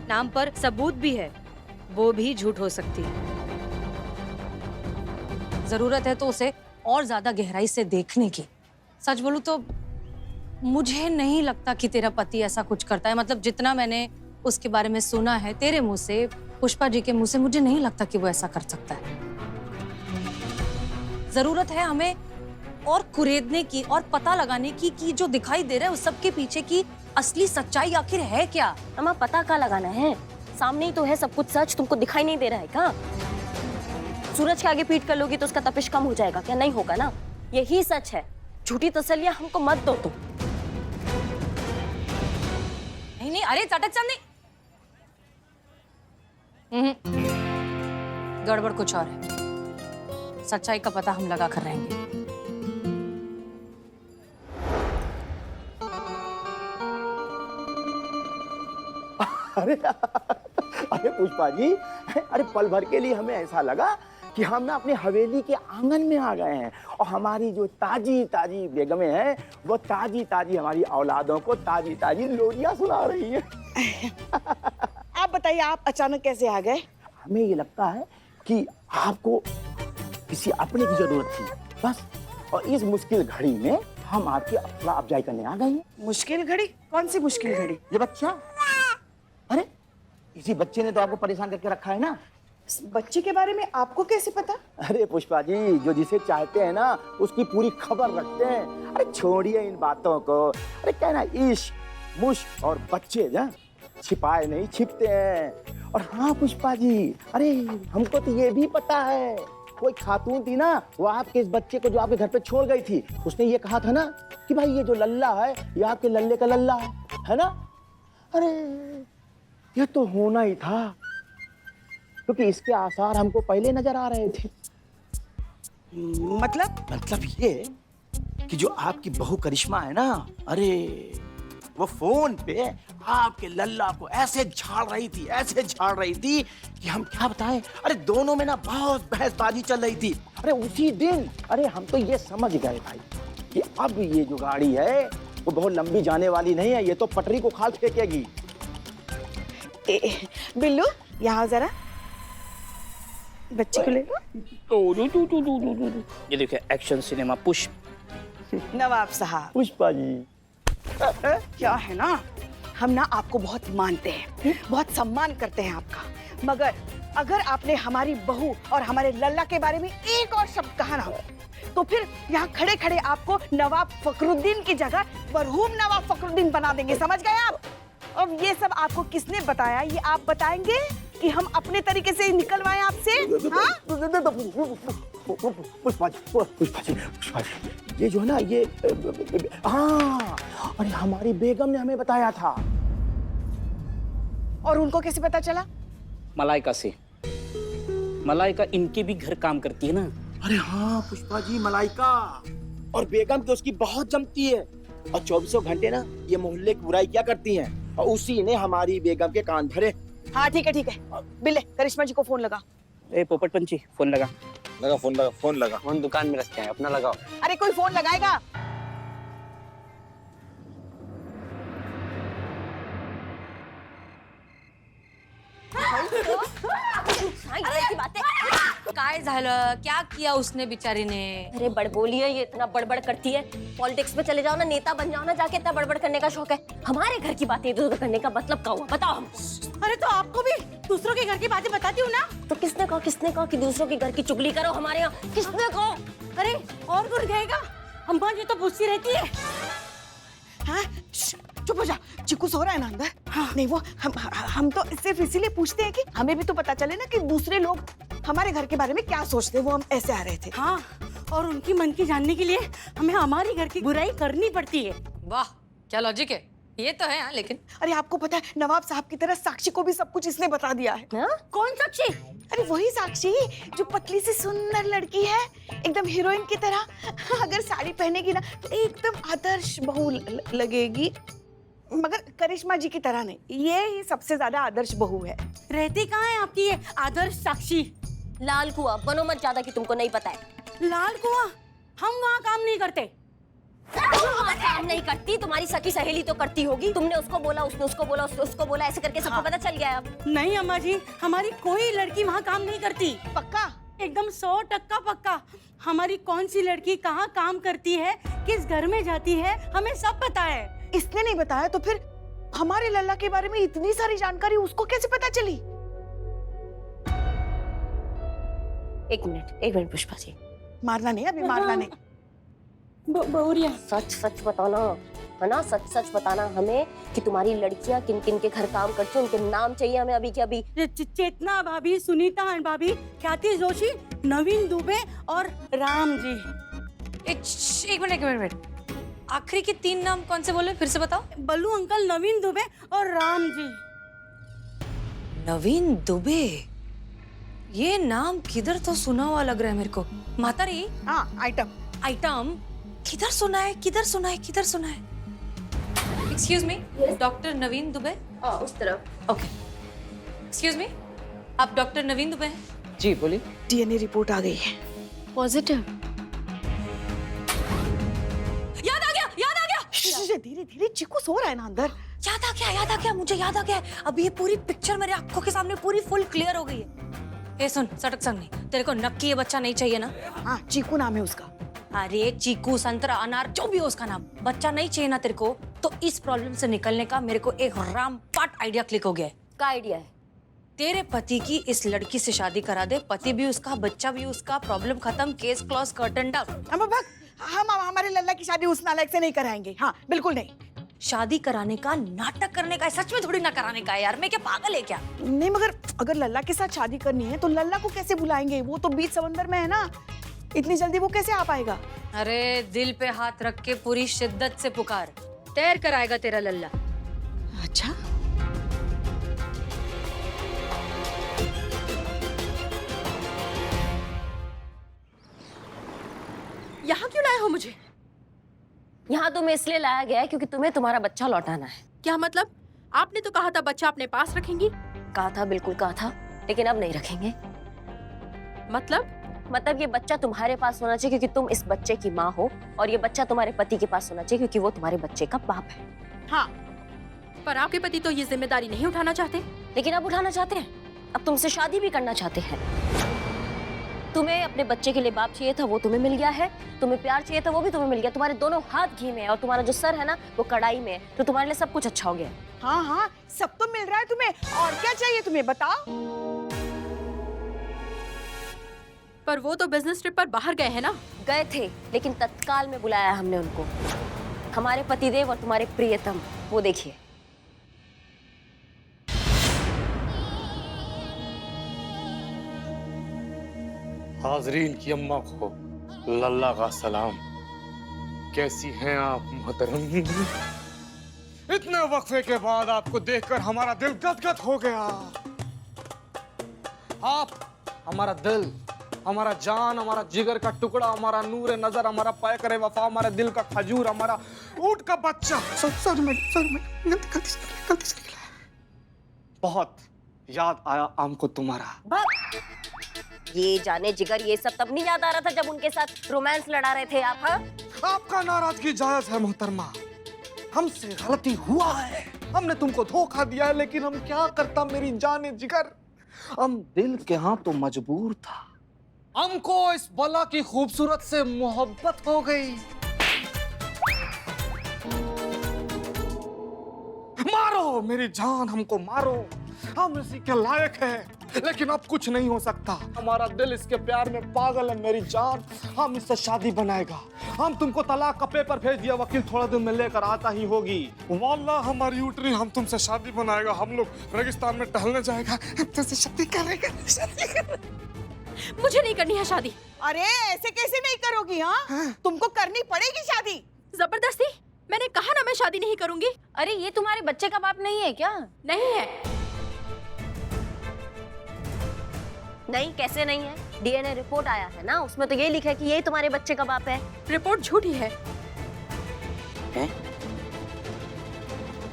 S6: नाम पर सबूत भी है, वो भी झूठ हो सकती है। जरूरत है तो उसे और ज्यादा गहराई से देखने की। सच बोलूं तो मुझे नहीं लगता कि तेरा पति ऐसा कुछ करता है। मतलब जितना मैंने उसके बारे में सुना है तेरे मुंह से, पुष्पा जी के मुंह से, मुझे नहीं लगता कि वो ऐसा कर सकता है। जरूरत है हमें और कुरेदने की और पता लगाने की कि जो दिखाई दे रहा है उस सब के पीछे की असली सच्चाई आखिर है क्या।
S3: अम्मा, पता क्या लगाना है? सामने ही तो है सब कुछ सच, तुमको दिखाई नहीं दे रहा है क्या? सूरज के आगे पीठ कर लोगी तो उसका तपिश कम हो जाएगा क्या? नहीं होगा ना। यही सच है। झूठी तसल्लियां हमको मत दो तुम।
S6: नहीं नहीं, अरे चटक चांदनी, गड़बड़ कुछ और है। सच्चाई का पता हम लगा कर रहेंगे।
S9: अरे अरे पुष्पा जी, अरे पल भर के लिए हमें ऐसा लगा कि हम ना अपनी हवेली के आंगन में आ गए हैं और हमारी जो ताजी ताजी बेगमें हैं वो ताजी ताजी हमारी औलादों को ताजी ताजी लोरियां सुना रही हैं।
S1: आप बताइए, आप अचानक कैसे आ गए?
S9: हमें ये लगता है कि आपको किसी अपने की जरूरत थी बस, और इस मुश्किल घड़ी में हम आपकी हौसला अफजाई करने आ गए हैं।
S1: मुश्किल घड़ी? कौन सी मुश्किल घड़ी?
S9: ये बच्चा, अरे इसी बच्चे ने तो आपको परेशान करके रखा है ना।
S1: इस बच्चे के बारे में आपको कैसे पता?
S9: अरे पुष्पा जी, जो जिसे चाहते हैं ना उसकी पूरी खबर रखते हैं। अरे छोड़िए इन बातों को। अरे क्या ना, इश्क मुश्क और बच्चे ना छिपाए नहीं छिपते हैं। और हाँ पुष्पा जी, अरे हमको तो ये भी पता है, कोई खातून थी ना, वो आपके इस बच्चे को जो आपके घर पे छोड़ गई थी, उसने ये कहा था ना कि भाई ये जो लल्ला है ये आपके लल्ले का लल्ला है ना। अरे ये तो होना ही था। क्योंकि इसके आसार हमको पहले नजर आ रहे थे।
S1: मतलब
S9: ये कि जो आपकी बहू करिश्मा है ना, अरे वो फोन पे आपके लल्ला को ऐसे झाड़ रही थी कि हम क्या बताएं। अरे दोनों में ना बहुत बहसबाजी चल रही थी। अरे उसी दिन अरे हम तो ये समझ गए भाई कि अब ये जो गाड़ी है वो बहुत लंबी जाने वाली नहीं है, ये तो पटरी को खाल फेंकेगी।
S1: बिल्लू यहाँ जरा, बच्चे को ले लो।
S4: ये देखिए एक्शन सिनेमा पुष्प।
S1: नवाब साहब,
S9: पुष्पा जी
S1: क्या है ना, हम ना आपको बहुत मानते हैं, बहुत सम्मान करते हैं आपका, मगर अगर आपने हमारी बहू और हमारे लल्ला के बारे में एक और शब्द कहा ना, तो फिर यहाँ खड़े खड़े आपको नवाब फखरुद्दीन की जगह मरहूम नवाब फखरुद्दीन बना देंगे, समझ गए आप? अब ये सब आपको किसने बताया, ये आप बताएंगे कि हम अपने तरीके से निकलवाएं आपसे?
S9: पुष्पा जी, ये जो है ना, ये हाँ, अरे हमारी बेगम ने हमें बताया था।
S1: और उनको कैसे पता चला?
S4: मलाइका से। मलाइका इनके भी घर काम करती है ना।
S9: अरे हाँ पुष्पा जी, मलाइका और बेगम तो उसकी बहुत जमती है, और 24 घंटे ना ये मोहल्ले की बुराई क्या करती हैं, और उसी ने हमारी बेगम के कान भरे।
S1: हाँ ठीक है, बिल्ले करिश्मा जी को फोन लगा।
S4: ए पोपट पंछी, फोन लगा।
S11: फोन लगा।
S7: फोन दुकान में रखते हैं, अपना लगाओ।
S1: अरे कोई फोन लगाएगा?
S6: काय झालं, क्या किया उसने बिचारी ने?
S3: अरे बड़बोली है, ये इतना बड़बड़ करती है। पॉलिटिक्स में चले जाओ ना, नेता बन जाओ ना जाके, इतना बड़बड़ करने का शौक है। हमारे घर की बातें इधर उधर करने का मतलब क्या हुआ, बताओ हम।
S2: अरे तो आपको भी दूसरों के घर की बातें बताती हूँ ना।
S3: तो किसने कहा कि दूसरों के घर की चुगली करो हमारे यहाँ? किसने कहा?
S2: अरे और गुड़ गएगा, अम्मा जी तो पूछती रहती है।
S1: हाँ चुप हो जा, चिकू सो रहा है ना अंदर। हाँ। नहीं वो हम तो सिर्फ इसीलिए पूछते हैं कि हमें भी तो पता चले ना कि दूसरे लोग हमारे घर के बारे में क्या सोचते हैं, वो हम ऐसे आ रहे थे।
S2: हाँ, और उनकी मन की जानने के लिए हमें हमारी घर की बुराई करनी पड़ती है।
S6: वाह क्या लॉजिक है, ये तो है। लेकिन
S1: अरे आपको पता है, नवाब साहब की तरह साक्षी को भी सब कुछ इसने बता दिया है।
S3: हाँ?
S2: कौन साक्षी?
S1: अरे वही साक्षी जो पतली सी सुंदर लड़की है, एकदम हीरोइन की तरह। अगर साड़ी पहनेगी ना तो एकदम आदर्श बहू लगेगी, मगर करिश्मा जी की तरह नहीं, ये ही सबसे ज्यादा आदर्श बहू है।
S2: रहती कहाँ है आपकी ये आदर्श साक्षी?
S3: लाल कुआं, बनो मत ज्यादा कि तुमको नहीं पता है।
S2: लाल कुआं? हम वहाँ काम नहीं करते।
S3: काम नहीं करती, तुम्हारी सखी सहेली तो करती होगी। तुमने उसको बोला, उसने उसको बोला, उसने उसको बोला, ऐसे करके सबको पता चल गया अब।
S2: नहीं अम्मा जी, हमारी कोई लड़की वहाँ काम नहीं करती।
S1: पक्का?
S2: एकदम 100% पक्का। हमारी कौन सी लड़की कहाँ काम करती है, किस घर में जाती है, हमें सब पता है।
S1: इसने नहीं बताया तो फिर हमारे लल्ला के बारे में इतनी सारी जानकारी उसको कैसे पता चली?
S3: एक मिनट पुष्पा जी,
S1: मारना नहीं, अभी मारना नहीं।
S2: बहुरिया
S3: सच बताना है ना, सच बताना हमें कि तुम्हारी लड़कियां किन किन के घर काम करती हैं, उनके नाम चाहिए हमें अभी के अभी।
S2: चेतना भाभी, सुनीता भाभी, ख्याति जोशी, नवीन दुबे और राम जी।
S6: एक मिनट, आखिरी के 3 नाम कौन से बोले, फिर से बताओ।
S2: बल्लू अंकल, नवीन दुबे और राम जी।
S6: नवीन दुबे, ये नाम किधर तो सुना हुआ लग रहा है मेरे को। मातारी?
S1: हाँ,
S6: आइटम किधर सुना है? एक्सक्यूज मी, डॉक्टर नवीन दुबे?
S3: उस तरफ।
S6: ओके, एक्सक्यूज मी, आप डॉक्टर नवीन दुबे हैं?
S7: जी बोलिए।
S1: डीएनए रिपोर्ट आ गई है,
S3: पॉजिटिव।
S6: याद आ गया।
S1: धीरे चिकू सो रहा है ना अंदर।
S6: याद आ गया, मुझे याद आ गया। अभी ये पूरी पिक्चर मेरे आंखों के सामने पूरी फुल क्लियर हो गई है। ए सुन, सटक संग नहीं, तेरे को नक्की ये बच्चा नहीं चाहिए ना?
S1: हाँ, चीकू नाम है उसका।
S6: अरे चीकू, संतरा, अनार, जो भी हो उसका नाम, बच्चा नहीं चाहिए ना तेरे को? तो इस प्रॉब्लम से निकलने का मेरे को एक रामपाट आइडिया क्लिक हो गया है।
S3: क्या आइडिया है?
S6: तेरे पति की इस लड़की से शादी करा दे, पति भी उसका, बच्चा भी उसका, प्रॉब्लम खत्म, केस क्लोज, कर्टन डाउन।
S1: हम हमारे लल्ला की शादी उस नालायक से नहीं कराएंगे। हाँ बिल्कुल नहीं।
S6: शादी कराने का नाटक करने का है, सच में थोड़ी ना कराने का है यार। मैं क्या पागल है क्या?
S1: नहीं, मगर अगर लल्ला के साथ शादी करनी है तो लल्ला को कैसे बुलाएंगे? वो तो बीच समंदर में है ना, इतनी जल्दी वो कैसे आ पाएगा?
S6: अरे दिल पे हाथ रख के पूरी शिद्दत से पुकार, तैर कर आएगा तेरा लल्ला।
S1: अच्छा,
S12: यहाँ क्यों लाए हो मुझे?
S3: यहाँ तुम्हें इसलिए लाया गया है क्योंकि तुम्हें तुम्हारा बच्चा लौटाना है।
S12: क्या मतलब? आपने तो कहा था बच्चा अपने पास रखेंगी।
S3: कहा था, बिल्कुल कहा था, लेकिन अब नहीं रखेंगे। मतलब ये बच्चा तुम्हारे पास होना चाहिए क्योंकि तुम इस बच्चे की माँ हो, और ये बच्चा तुम्हारे पति के पास होना चाहिए क्योंकि वो तुम्हारे बच्चे का बाप है।
S12: हाँ, पर आपके पति तो ये जिम्मेदारी नहीं उठाना चाहते।
S3: लेकिन अब उठाना चाहते हैं, अब तुमसे शादी भी करना चाहते हैं। तुम्हें अपने बच्चे के लिए बाप चाहिए था, वो तुम्हें मिल गया है। तुम्हें प्यार चाहिए था, वो भी तुम्हें मिल गया। तुम्हारे दोनों हाथ घी में है और तुम्हारा जो सर है ना वो कढ़ाई में है, तो तुम्हारे लिए सब कुछ अच्छा हो गया।
S1: हाँ हाँ, सब तो मिल रहा है तुम्हें, और क्या चाहिए तुम्हें बताओ।
S12: पर वो तो बिजनेस ट्रिप पर बाहर गए हैं ना।
S3: गए थे, लेकिन तत्काल में बुलाया हमने उनको। हमारे पतिदेव और तुम्हारे प्रियतम, वो देखिए।
S5: हाजरीन की अम्मा को लल्ला का सलाम। कैसी हैं आप मोहतरम? इतने वक्फे के बाद आपको देखकर हमारा दिल गदगद हो गया। आप हमारा दिल, हमारा जान, हमारा जिगर का टुकड़ा, हमारा नूर नजर, हमारा पैकर वफा, हमारा दिल का खजूर, हमारा ऊंट का बच्चा। सॉरी मैडम, गलती से निकला। बहुत याद आया हमको तुम्हारा।
S3: ये जाने जिगर, ये सब तब नहीं याद आ रहा था जब उनके साथ रोमांस लड़ा रहे थे आप। हाँ,
S5: आपका नाराजगी जायज है मोहतरमा, हमसे गलती हुआ है, हमने तुमको धोखा दिया है, लेकिन हम क्या करता मेरी जाने जिगर। हम दिल के यहाँ तो मजबूर था। हमको इस बला की खूबसूरत से मोहब्बत हो गई। मारो मेरी जान, हमको मारो, हम इसी के लायक है। लेकिन अब कुछ नहीं हो सकता, हमारा दिल इसके प्यार में पागल है मेरी जान। हम इससे शादी बनाएगा। हम तुमको तलाक का पेपर भेज दिया, वकील थोड़ा दिन में लेकर आता ही होगी। वाल्लाह हमारी उठनी, हम तुमसे शादी बनाएगा। हम लोग रेगिस्तान में टहलने जाएगा, तुमसे शादी करेगा।
S12: मुझे नहीं करनी है शादी।
S1: अरे ऐसे कैसे नहीं करोगी? हाँ, तुमको करनी पड़ेगी शादी।
S12: जबरदस्ती? मैंने कहा ना मैं शादी नहीं करूंगी।
S3: अरे ये तुम्हारे बच्चे का बाप नहीं है क्या?
S12: नहीं है।
S3: नहीं, कैसे नहीं है? डीएनए रिपोर्ट आया है ना, उसमें तो ये लिखा है कि यही तुम्हारे बच्चे का बाप है।
S12: रिपोर्ट झूठी है।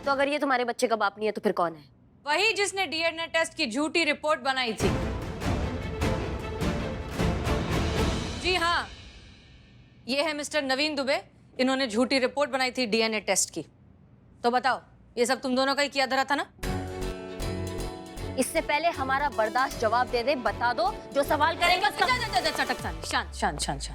S3: तो अगर ये तुम्हारे बच्चे का बाप नहीं है तो फिर कौन है?
S6: वही जिसने डीएनए टेस्ट की झूठी रिपोर्ट बनाई थी। जी हाँ, ये है मिस्टर नवीन दुबे। इन्होंने झूठी रिपोर्ट बनाई थी डीएनए टेस्ट की। तो बताओ, ये सब तुम दोनों का ही किया धरा था ना?
S3: इससे पहले हमारा बर्दाश्त जवाब दे दे, बता दो जो सवाल करेंगे
S6: शांत।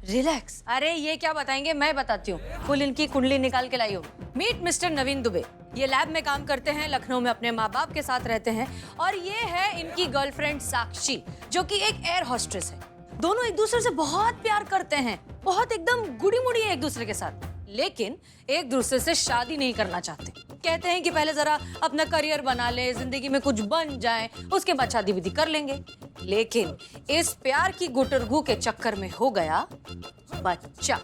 S6: रिलैक्स। अरे ये क्या बताएंगे, मैं बताती हूँ। फुल इनकी कुंडली निकाल के लाई हो। मीट मिस्टर नवीन दुबे। ये लैब में काम करते हैं, लखनऊ में अपने माँ बाप के साथ रहते हैं, और ये है इनकी गर्लफ्रेंड साक्षी, जो कि एक एयर होस्टेस है। दोनों एक दूसरे से बहुत प्यार करते हैं, बहुत एकदम गुड़ी मुड़ी है एक दूसरे के साथ, लेकिन एक दूसरे से शादी नहीं करना चाहते। कहते हैं कि पहले जरा अपना करियर बना ले, जिंदगी में कुछ बन जाए, उसके बाद शादी विधि कर लेंगे। लेकिन इस प्यार की गुटरगू के चक्कर में हो गया बच्चा।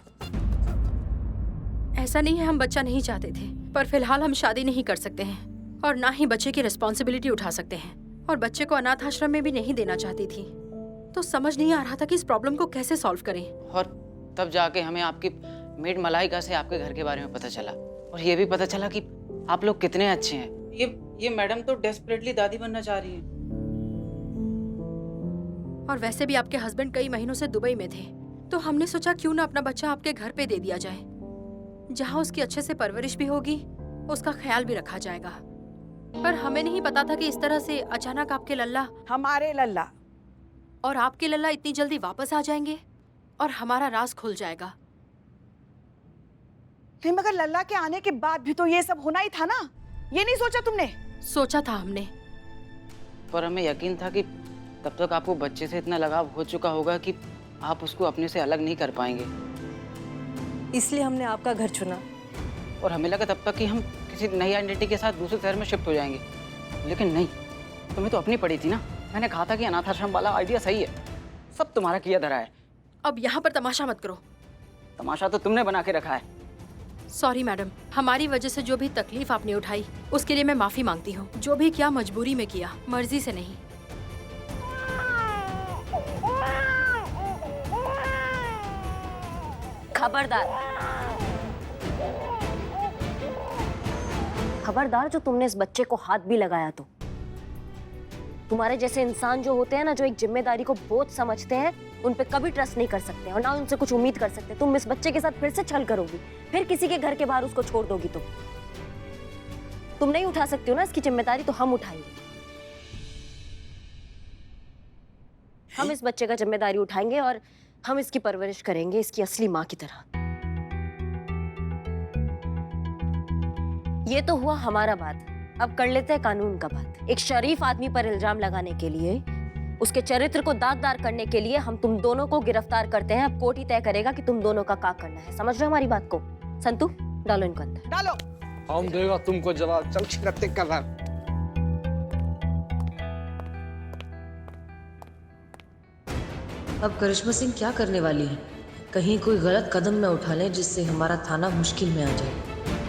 S12: ऐसा नहीं है हम बच्चा नहीं चाहते थे, पर फिलहाल हम शादी नहीं कर सकते हैं और ना ही बच्चे की रिस्पॉन्सिबिलिटी उठा सकते हैं, और बच्चे को अनाथ आश्रम में भी नहीं देना चाहती थी। तो समझ नहीं आ रहा था कि इस प्रॉब्लम को कैसे सॉल्व करें।
S7: और तब जाके हमें आपकी मेड मलाइका से आपके घर के बारे में पता चला, और ये भी पता चला कि आप लोग कितने अच्छे हैं। ये मैडम तो डेस्परेटली दादी बनना चाह रही हैं।
S12: और वैसे भी आपके हस्बैंड कई महीनों से दुबई में थे, तो हमने सोचा क्यों ना अपना बच्चा आपके घर पे दे दिया जाए, जहाँ उसकी अच्छे से परवरिश भी होगी, उसका ख्याल भी रखा जाएगा। पर हमें नहीं पता था कि इस तरह से अचानक आपके लल्ला,
S1: हमारे लल्ला
S12: और आपके लल्ला इतनी जल्दी वापस आ जाएंगे और हमारा राज खुल जाएगा।
S1: नहीं, मगर लल्ला के आने के बाद भी तो ये सब होना ही था ना। ये नहीं सोचा तुमने?
S12: सोचा था हमने,
S7: पर हमें यकीन था कि तब तक आपको बच्चे से इतना लगाव हो चुका होगा कि आप उसको अपने से अलग नहीं कर पाएंगे।
S8: इसलिए हमने आपका घर चुना।
S7: और हमें लगा तब तक कि हम किसी नई आइडेंटिटी के साथ दूसरे शहर में शिफ्ट हो जाएंगे, लेकिन नहीं, तुम्हें तो अपनी पड़ी थी ना। मैंने कहा था कि अनाथ आश्रम वाला आइडिया सही है, सब तुम्हारा किया धरा है।
S12: अब यहाँ पर तमाशा मत करो।
S7: तमाशा तो तुमने बना के रखा है।
S12: सॉरी मैडम, हमारी वजह से जो भी तकलीफ आपने उठाई उसके लिए मैं माफी मांगती हूँ। जो भी किया मजबूरी में किया, मर्जी से नहीं।
S3: खबरदार, खबरदार जो तुमने इस बच्चे को हाथ भी लगाया तो। तुम्हारे जैसे इंसान जो होते हैं ना, जो एक जिम्मेदारी को बोझ समझते हैं, उन पे कभी ट्रस्ट नहीं कर सकते और ना उनसे कुछ उम्मीद कर सकते। तुम इस बच्चे के साथ फिर से छल करोगी, फिर किसी के घर के बाहर उसको छोड़ दोगी। तुम नहीं उठा सकती हो ना इसकी जिम्मेदारी, तो हम उठाएंगे। हम इस बच्चे का जिम्मेदारी उठाएंगे और हम इसकी परवरिश करेंगे इसकी असली माँ की तरह। ये तो हुआ हमारा बात, अब कर लेते हैं कानून का बात। एक शरीफ आदमी पर इल्जाम लगाने के लिए, उसके चरित्र को दागदार करने के लिए हम तुम दोनों को गिरफ्तार करते हैं। अब कोर्ट ही तय करेगा कि तुम दोनों का क्या करना है। समझ रहे हो हमारी बात को? संतू, डालो इनको अंदर।
S1: डालो।
S5: हम देगा तुमको जवाब। चल छिड़कते कर रहा।
S6: अब करिश्मा सिंह क्या करने वाली है? कहीं कोई गलत कदम न उठा लें जिससे हमारा थाना मुश्किल में आ जाए।